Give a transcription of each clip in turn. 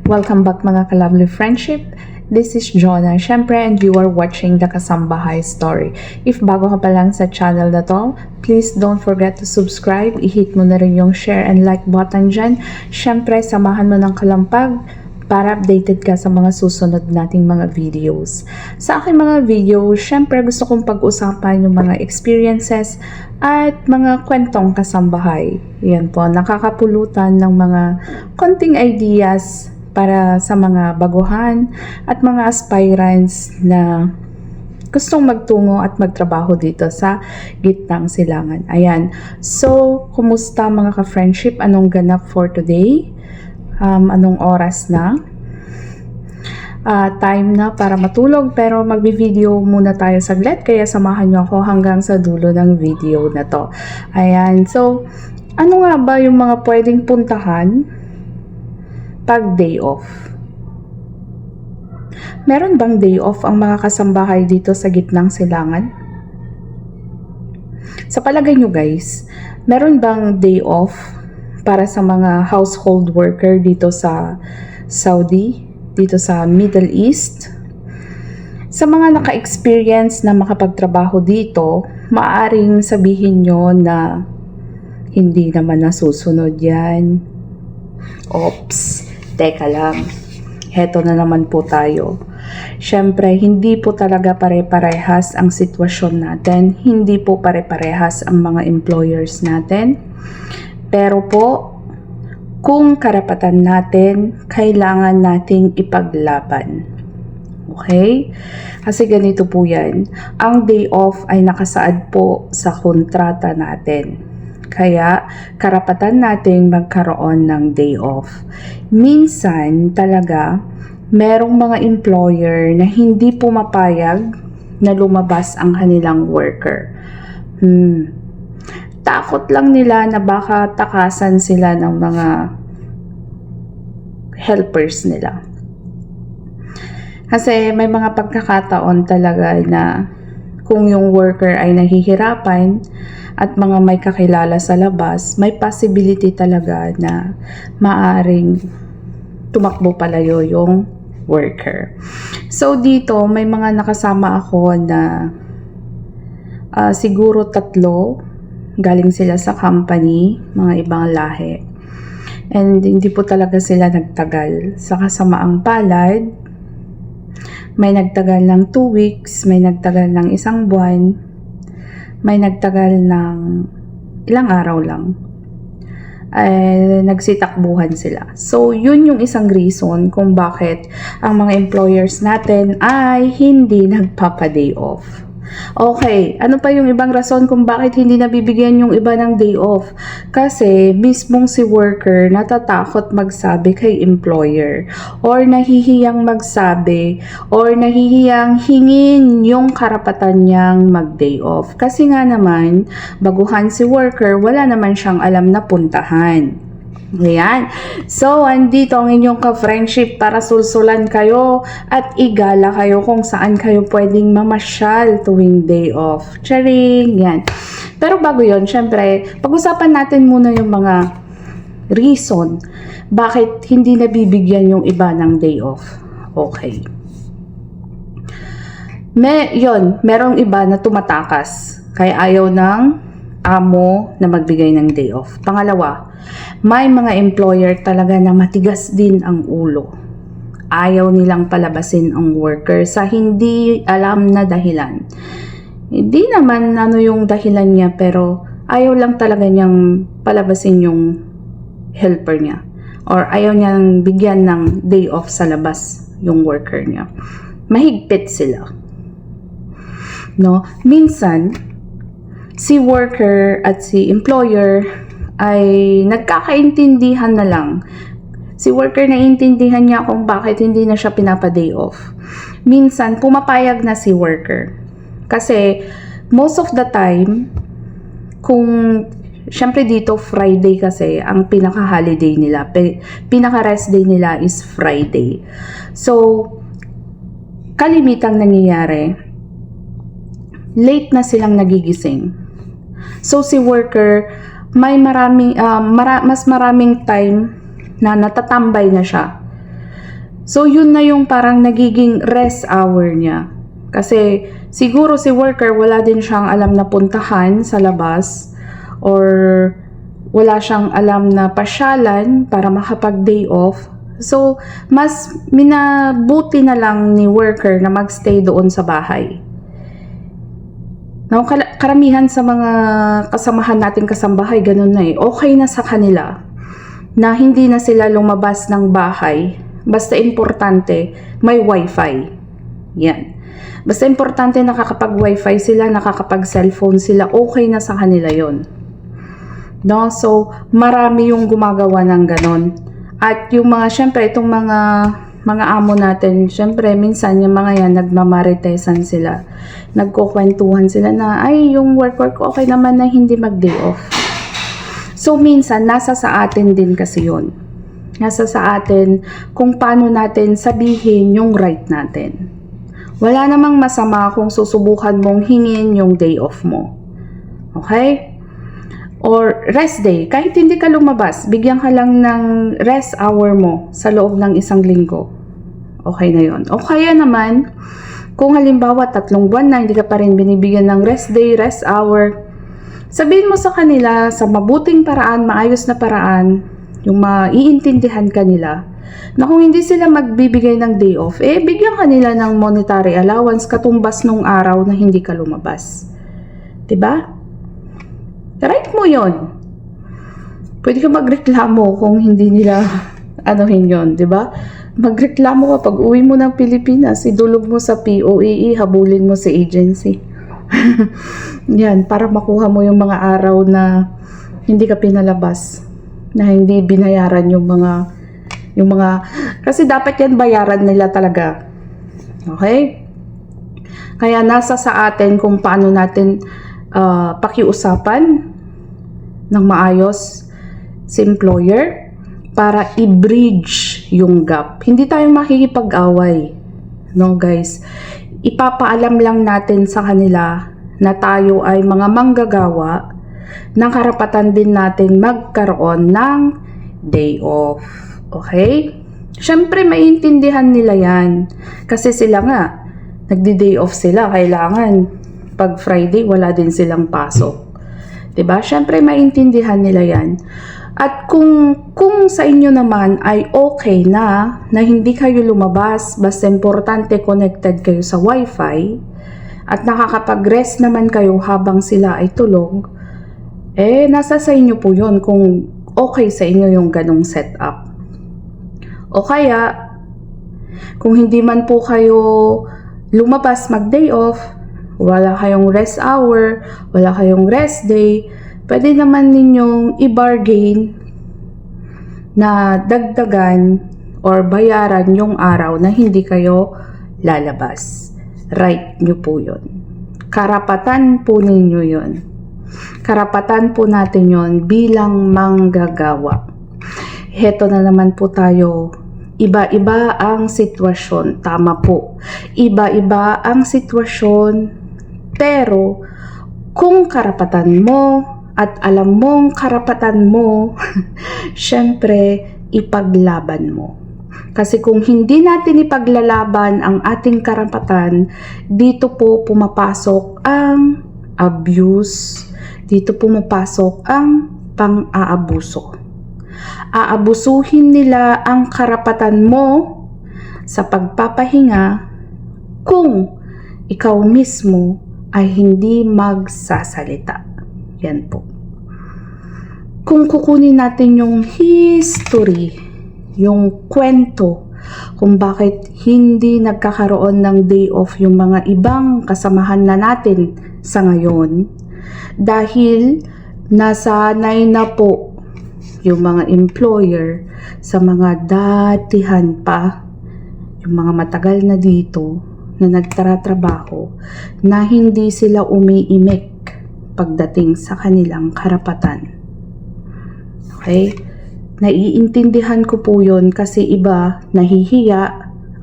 Welcome back mga ka-lovely friendship. This is Jonah, syempre, and you are watching the Kasambahay Story. If bago ka pa lang sa channel na to, please don't forget to subscribe. I-hit mo na rin yung share and like button dyan. Syempre, samahan mo ng kalampag para updated ka sa mga susunod nating mga videos. Sa aking mga videos, syempre gusto kong pag-usapan yung mga experiences at mga kwentong kasambahay. Yan po, nakakapulutan ng mga konting ideas para sa mga baguhan at mga aspirants na gustong magtungo at magtrabaho dito sa Gitnang Silangan. Ayan. So, kumusta mga ka-friendship? Anong ganap for today? Anong oras na? Time na para matulog, pero magbi-video muna tayo saglit, kaya samahan nyo ako hanggang sa dulo ng video na to. Ayan. So, ano nga ba yung mga pwedeng puntahan pag day off? Meron bang day off ang mga kasambahay dito sa Gitnang Silangan? Sa palagay nyo guys, meron bang day off para sa mga household worker dito sa Saudi, dito sa Middle East? Sa mga naka-experience na makapagtrabaho dito, maaaring sabihin nyo na hindi naman nasusunod yan. Ops, teka lang. Heto na naman po tayo. Siyempre, hindi po talaga pare-parehas ang sitwasyon natin. Hindi po pare-parehas ang mga employers natin. Pero po, kung karapatan natin, kailangan nating ipaglaban. Okay? Kasi ganito po yan. Ang day off ay nakasaad po sa kontrata natin. Kaya, karapatan nating magkaroon ng day off. Minsan, talaga, merong mga employer na hindi pumapayag na lumabas ang kanilang worker. Takot lang nila na baka takasan sila ng mga helpers nila. Kasi may mga pagkakataon talaga na kung yung worker ay nahihirapan at mga may kakilala sa labas, may possibility talaga na maaring tumakbo palayo yung worker. So dito, may mga nakasama ako na siguro 3, galing sila sa company, mga ibang lahi. And hindi po talaga sila nagtagal. Sa kasamaang palad, may nagtagal ng 2 weeks, may nagtagal ng 1 buwan, may nagtagal ng ilang araw lang. Nagsitakbuhan sila. So, yun yung isang reason kung bakit ang mga employers natin ay hindi nagpapa-day off. Okay, ano pa yung ibang rason kung bakit hindi nabibigyan yung iba ng day off? Kasi mismong si worker natatakot magsabi kay employer, or nahihiyang magsabi, or nahihiyang hingin yung karapatan niyang mag-day off. Kasi nga naman, baguhan si worker, wala naman siyang alam na puntahan. Ayan. So, andito ang inyong ka-friendship para sulsulan kayo at igala kayo kung saan kayo pwedeng mamasyal tuwing day off. Charing! Yan. Pero bago yon, syempre, pag-usapan natin muna yung mga reason bakit hindi nabibigyan yung iba ng day off. Okay. Merong iba na tumatakas kaya ayaw ng amo na magbigay ng day off. Pangalawa, may mga employer talaga na matigas din ang ulo. Ayaw nilang palabasin ang worker sa hindi alam na dahilan. Hindi naman ano yung dahilan niya, pero ayaw lang talaga niyang palabasin yung helper niya. Or ayaw niyang bigyan ng day off sa labas yung worker niya. Mahigpit sila. No? Minsan, si worker at si employer ay nagkakaintindihan na lang. Si worker naiintindihan niya kung bakit hindi na siya pinapa-day off. Minsan, pumapayag na si worker. Kasi, most of the time, kung, syempre dito, Friday kasi, ang pinaka-holiday nila, pinaka-rest day nila is Friday. So, kalimitang nangyayari, late na silang nagigising. So, si worker, may mas maraming time na natatambay na siya So, yun na yung parang nagiging rest hour niya. Kasi, siguro si worker, wala din siyang alam na puntahan sa labas or wala siyang alam na pasyalan para makapag-day off. So, mas minabuti na lang ni worker na magstay doon sa bahay. Now, karamihan sa mga kasamahan nating kasambahay, ganun na eh. Okay na sa kanila na hindi na sila lumabas ng bahay. Basta importante, may wifi. Yan. Basta importante nakakapag-wifi sila, nakakapag-cellphone sila, okay na sa kanila yon. No? So, marami yung gumagawa ng ganon. At yung mga, syempre, itong mga amo natin, syempre, minsan yung mga yan, nagmamaritesan sila. Nagkukwentuhan sila na, ay, yung work ko okay naman na hindi mag-day off. So, minsan, nasa sa atin din kasi yun. Nasa sa atin kung paano natin sabihin yung right natin. Wala namang masama kung susubukan mong hingin yung day off mo. Okay? Or rest day. Kahit hindi ka lumabas, bigyan ka lang ng rest hour mo sa loob ng 1 linggo. Okay na yun. O kaya naman, kung halimbawa 3 buwan na hindi ka pa rin binibigyan ng rest day, rest hour, sabihin mo sa kanila sa mabuting paraan, maayos na paraan, yung maiintindihan kanila, na kung hindi sila magbibigay ng day off, bigyan kanila ng monetary allowance katumbas nung araw na hindi ka lumabas. Diba? Right mo yon. Pwede ka magreklamo kung hindi nila anuhin yon, diba? Magreklamo ka pag uwi mo ng Pilipinas, idulog mo sa POAE, habulin mo sa agency. Yan, para makuha mo yung mga araw na hindi ka pinalabas, na hindi binayaran yung mga kasi dapat yan bayaran nila talaga. Okay? Kaya nasa sa atin kung paano natin pakiusapan ng maayos si employer para i-bridge yung gap. Hindi tayo makikipag-away. No, guys? Ipapaalam lang natin sa kanila na tayo ay mga manggagawa, ng karapatan din natin magkaroon ng day off. Okay? Siyempre, maiintindihan nila yan. Kasi sila nga, nagdi-day off sila. Kailangan, pag Friday, wala din silang pasok. Diba? Siyempre, maiintindihan nila yan. At kung sa inyo naman ay okay na hindi kayo lumabas, basta importante connected kayo sa wifi, at nakakapag-rest naman kayo habang sila ay tulog, nasa sa inyo po yun kung okay sa inyo yung ganong setup. O kaya, kung hindi man po kayo lumabas mag-day off, wala kayong rest hour, wala kayong rest day, pwede naman ninyong i-bargain na dagdagan or bayaran yung araw na hindi kayo lalabas. Right nyo po yun. Karapatan po ninyo yun. Karapatan po natin yon bilang manggagawa. Heto na naman po tayo. Iba-iba ang sitwasyon. Tama po. Iba-iba ang sitwasyon. Pero, kung karapatan mo at alam mong karapatan mo, syempre, ipaglaban mo. Kasi kung hindi natin ipaglalaban ang ating karapatan, dito po pumapasok ang abuse, dito pumapasok ang pang-aabuso. Aabusuhin nila ang karapatan mo sa pagpapahinga kung ikaw mismo ay hindi magsasalita. Yan po. Kung kukunin natin yung history, yung kwento kung bakit hindi nagkakaroon ng day off yung mga ibang kasamahan na natin sa ngayon, dahil nasanay na po yung mga employer sa mga datihan pa, yung mga matagal na dito na nagtatrabaho, na hindi sila umiimik pagdating sa kanilang karapatan. Okay? Naiintindihan ko po yun kasi iba nahihiya,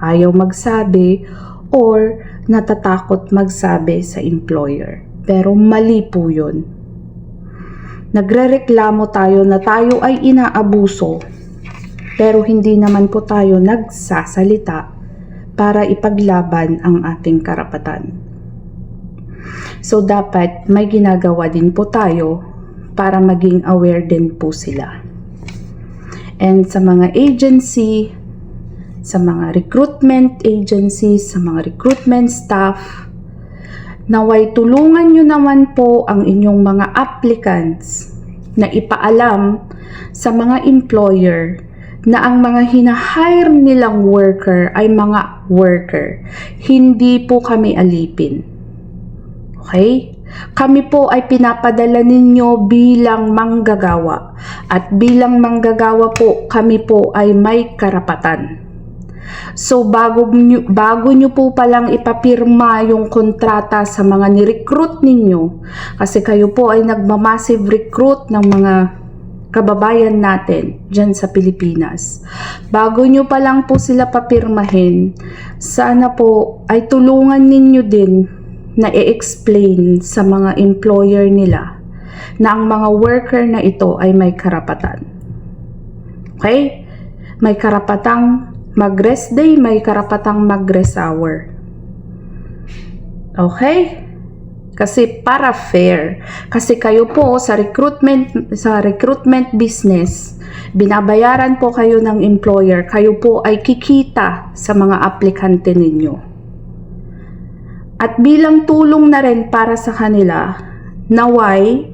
ayaw magsabi, or natatakot magsabi sa employer. Pero mali po yun. Nagrereklamo tayo na tayo ay inaabuso. pero hindi naman po tayo nagsasalita para ipaglaban ang ating karapatan. So dapat may ginagawa din po tayo para maging aware din po sila. And sa mga agency, sa mga recruitment agencies, sa mga recruitment staff, naway tulungan nyo naman po ang inyong mga applicants na ipaalam sa mga employer na ang mga hinahire nilang worker ay mga worker. Hindi po kami alipin. Okay? Kami po ay pinapadala ninyo bilang manggagawa. At bilang manggagawa po, kami po ay may karapatan. So bago nyo po palang ipapirma yung kontrata sa mga ni-recruit ninyo, kasi kayo po ay nagmamassive recruit ng mga kababayan natin dyan sa Pilipinas. Bago nyo palang po sila papirmahin, sana po ay tulungan ninyo din na i-explain sa mga employer nila na ang mga worker na ito ay may karapatan. Okay? May karapatang mag-rest day, may karapatang mag-rest hour. Okay? Kasi para fair. Kasi kayo po sa recruitment business, binabayaran po kayo ng employer. Kayo po ay kikita sa mga aplikante ninyo. At bilang tulong na rin para sa kanila, naway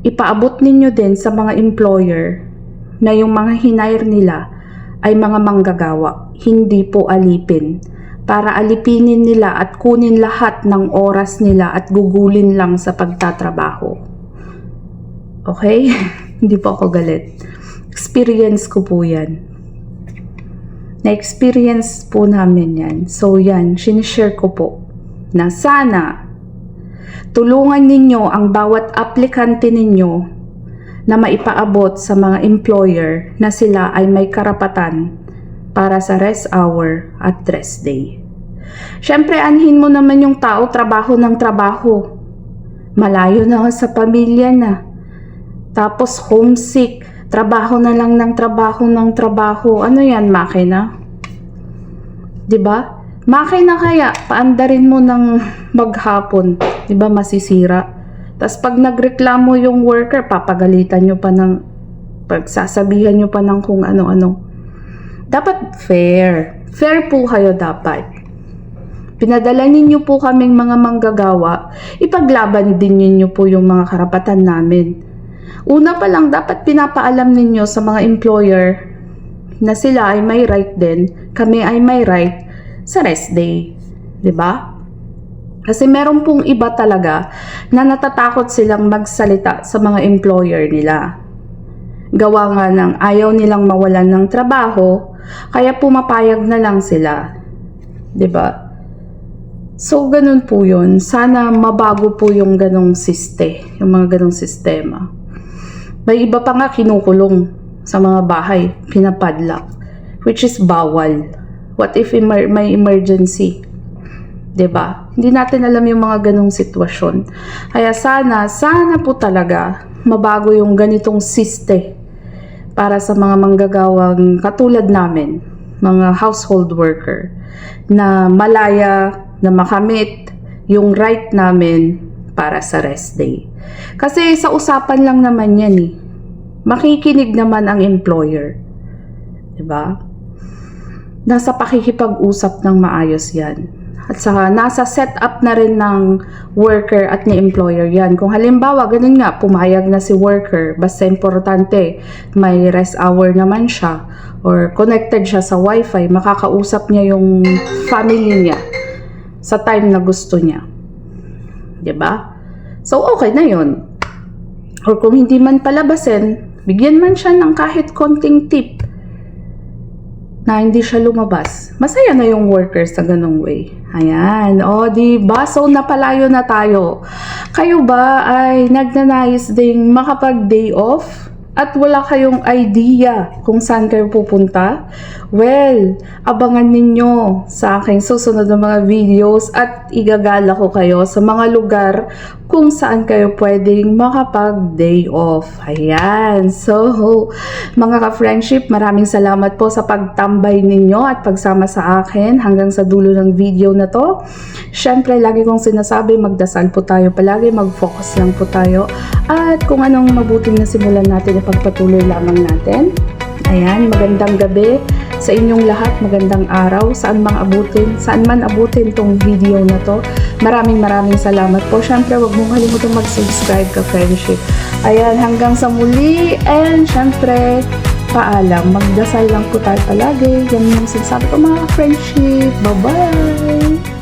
ipaabot ninyo din sa mga employer na yung mga hinire nila ay mga manggagawa, hindi po alipin, para alipinin nila at kunin lahat ng oras nila at gugulin lang sa pagtatrabaho. Okay? Hindi po ako galit. Experience ko po yan. Na-experience po namin yan. So yan, sinishare ko po na sana tulungan ninyo ang bawat aplikante ninyo na maipaabot sa mga employer na sila ay may karapatan para sa rest hour at rest day. Siyempre, anhin mo naman yung tao, trabaho ng trabaho. Malayo na sa pamilya na. Tapos homesick, trabaho na lang ng trabaho. Ano yan, makina? 'Di ba? Makina kaya, paandarin mo ng maghapon. 'Di ba masisira? Tapos pag nagreklamo yung worker, papagalitan nyo pa ng, pagsasabihan nyo pa ng kung ano-ano. Dapat fair. Fair po kayo dapat. Pinadala ninyo po kaming mga manggagawa, ipaglaban din ninyo po yung mga karapatan namin. Una pa lang, dapat pinapaalam ninyo sa mga employer na sila ay may right din, kami ay may right sa rest day. 'Di ba? Kasi meron pong iba talaga na natatakot silang magsalita sa mga employer nila. Gawa nga ng ayaw nilang mawalan ng trabaho, kaya pumapayag na lang sila. 'Di ba? So, ganun po yun. Sana mabago po yung ganong yung mga ganong sistema. May iba pa nga kinukulong sa mga bahay, pinapadlock, which is bawal. What if may emergency? 'Di ba? Hindi natin alam yung mga ganong sitwasyon. Kaya sana po talaga mabago yung ganitong para sa mga manggagawang katulad namin, mga household worker, na malaya na makamit yung right namin para sa rest day. Kasi sa usapan lang naman yan eh. Makikinig naman ang employer. 'Di ba? Nasa pakikipag-usap ng maayos yan. At saka nasa setup na rin ng worker at ni employer yan. Kung halimbawa, ganun nga, pumayag na si worker, basta importante, may rest hour naman siya, or connected siya sa wifi, makakausap niya yung family niya sa time na gusto niya. 'Di ba? So, okay na yun. Or kung hindi man palabasin, bigyan man siya ng kahit konting tip na hindi siya lumabas. Masaya na yung workers sa ganung way. Ayan. O, diba? So, napalayo na tayo. Kayo ba ay nagnanais ding makapag-day off at wala kayong idea kung saan kayo pupunta, well, abangan ninyo sa aking susunod na mga videos at igagala ko kayo sa mga lugar kung saan kayo pwedeng makapag-day off. Ayan. So, mga ka-friendship, maraming salamat po sa pagtambay ninyo at pagsama sa akin hanggang sa dulo ng video na to. Syempre, lagi kong sinasabi, magdasal po tayo palagi, mag-focus lang po tayo. At kung anong mabuting nasimulan natin, ipagpatuloy lamang natin. Ayan, magandang gabi sa inyong lahat, magandang araw, saan man abutin tong video na to. Maraming salamat po. Syempre, wag mong kalimutang mag-subscribe ka, friendship. Ayan, hanggang sa muli, and syempre, paalam, magdasal lang po tayo palagi. Yan yung sinasabi ko, mga friendship. Bye-bye!